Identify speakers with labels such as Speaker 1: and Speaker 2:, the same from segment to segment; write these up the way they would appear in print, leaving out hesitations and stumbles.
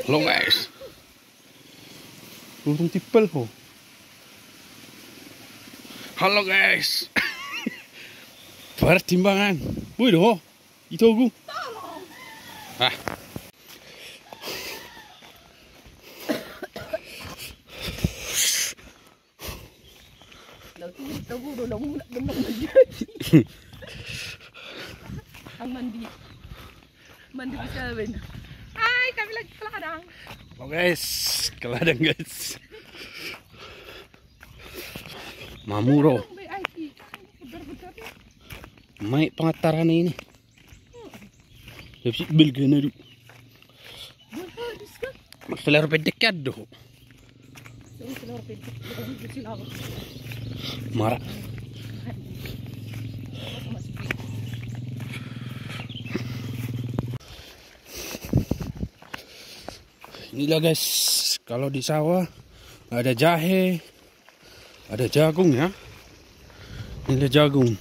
Speaker 1: Halo guys. Burung tipel ho. Halo guys. Pertimbangan. Wih doh. Itu aku. Ah.
Speaker 2: Ang mandi bisa ben. Hai, kami lagi ke ladang.
Speaker 1: Halo guys, ke ladang guys. Mamuro. Mai pengataran ini. Tapi bil gana du. Selar pedek doh. Marah. Inilah guys, kalau di sawah ada jahe, ada jagung ya. Inilah jagung,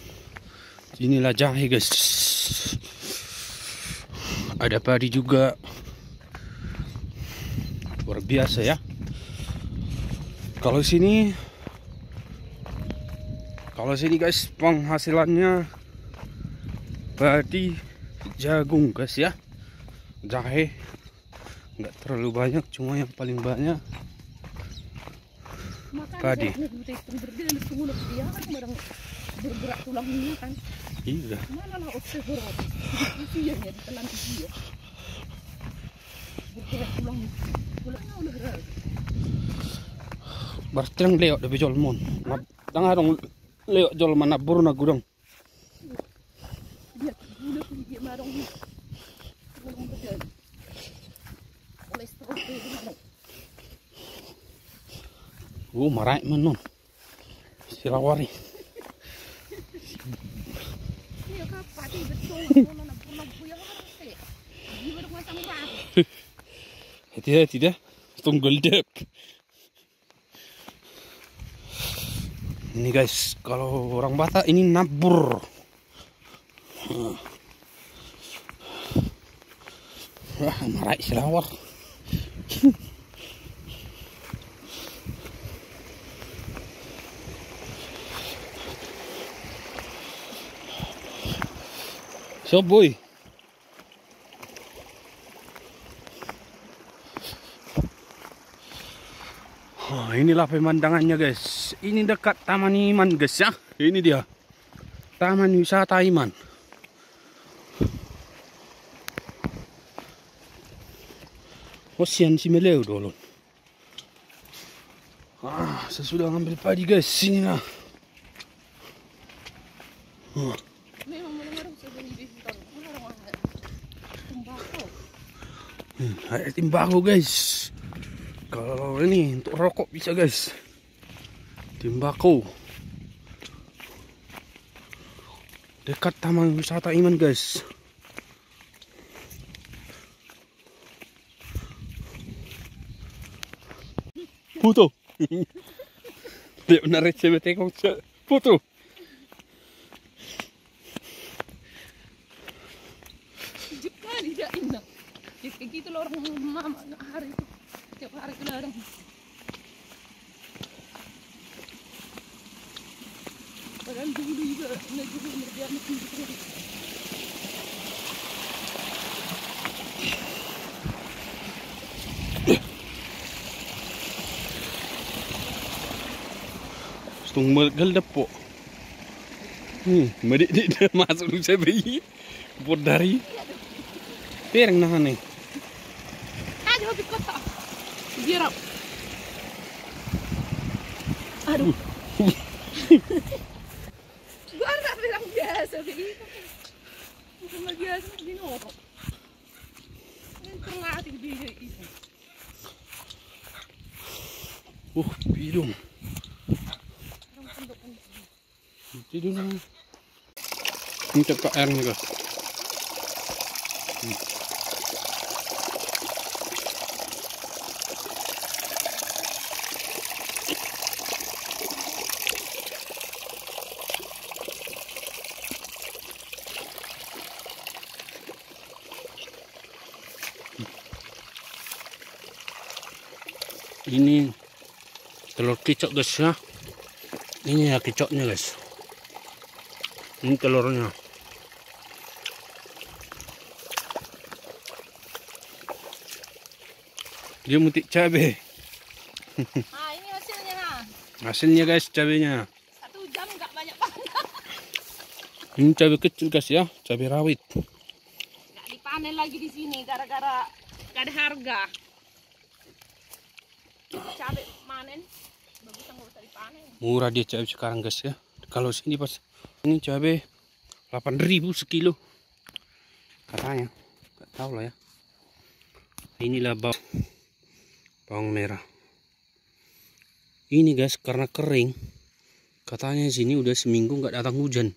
Speaker 1: inilah jahe guys. Ada padi juga, luar biasa ya. Kalau sini guys penghasilannya padi, jagung guys ya, jahe. Nggak terlalu banyak, cuma yang paling banyak padi.
Speaker 2: Bergerak tulangnya kan.
Speaker 1: Iya.
Speaker 2: Mana lah observasi. Isinya ditelan dia. Bergerak tulangnya udah gerak.
Speaker 1: Berterang lewat dari jolmon. Tengah dong lewat jol mana buru na gudang.
Speaker 2: Dia udah pergi marong. Belum betul.
Speaker 1: Marai menon. Silawari.
Speaker 2: Iya kapati betul.
Speaker 1: Tidak. Tunggul dep. Ini guys, kalau orang Batak ini nabur. Wah, marai silawar. So boy. Oh, inilah pemandangannya guys. Ini dekat Taman Iman guys ya. Ini dia. Taman Wisata Iman. Kosian si meleu dulu. Saya sudah ngambil padi guys. Sini lah. Ada timbako guys. Kalau ini untuk rokok bisa guys. Timbako. Dekat Taman Wisata Iman guys. Puto. Dia benar receh kong puto.
Speaker 2: Kali dia indah. Ya kayak gitu loh orang mama hari itu. Tiap hari ke ladang. Padahal dulu juga negeri biar makin gitu.
Speaker 1: Tung mergel depo. Medik dia masuk lu saya bayi. Buat dari. Perang nah nih.
Speaker 2: Ada hobi kota. Biar. Aduh. Gua enggak bilang biasa begitu. Bukan biasa di norok. Ini terlatih di itu.
Speaker 1: Bidung. Bidung. Ini cepat airnya guys. Ini telur kicok guys ya. Ini ya kicoknya guys. Ini telurnya. Dia mutik cabai.
Speaker 2: Nah, ini hasilnya nah.
Speaker 1: Hasilnya guys cabenya.
Speaker 2: 1 jam nggak banyak panen.
Speaker 1: Ini cabai kecil guys ya, cabai rawit.
Speaker 2: Nggak dipanen lagi di sini gara-gara nggak ada harga. Cabai panen, bagus nggak usah dipanen.
Speaker 1: Murah dia cabai sekarang guys ya. Kalau sini pas ini cabai 8.000 sekilo. Katanya, nggak tahu lah ya. Inilah bawang merah. Ini guys karena kering. Katanya sini udah seminggu nggak datang hujan.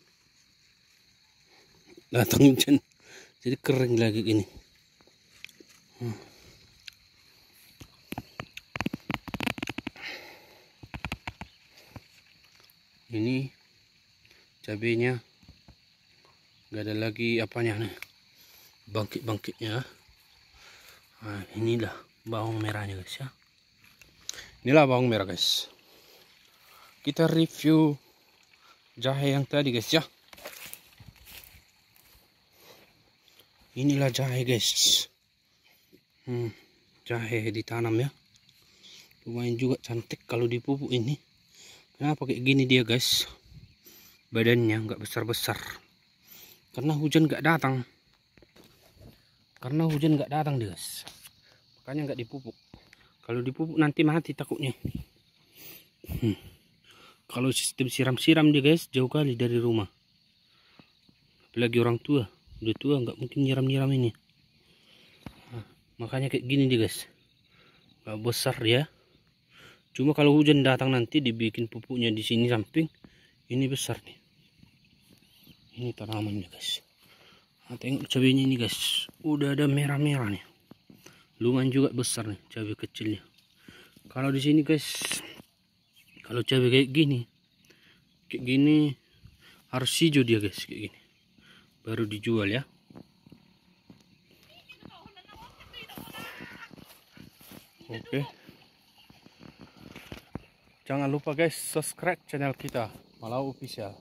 Speaker 1: Datang hujan. Jadi kering lagi gini. Ini cabenya nggak ada lagi apanya nih. Bangkit-bangkitnya. Nah, inilah bawang merahnya guys ya. Inilah bawang merah guys. Kita review jahe yang tadi guys ya. Inilah jahe guys. Jahe ditanam ya. Lumayan juga cantik kalau dipupuk ini. Kenapa kayak gini dia guys? Badannya nggak besar-besar. Karena hujan nggak datang. Dia guys. Makanya nggak dipupuk. Kalau dipupuk nanti mati takutnya. Kalau sistem siram-siram dia guys jauh kali dari rumah. Apalagi orang tua. Udah tua nggak mungkin nyiram-nyiram ini. Makanya kayak gini dia guys. Nggak besar ya. Cuma kalau hujan datang nanti dibikin pupuknya di sini samping. Ini besar nih. Ini tanamannya guys. Nah, tengok cabenya ini guys. Udah ada merah-merah nih. Lumayan juga besar nih cabai kecilnya. Kalau di sini guys, kalau cabai kayak gini harus hijau dia guys kayak gini. Baru dijual ya. Oke. Jangan lupa guys subscribe channel kita Malau Official.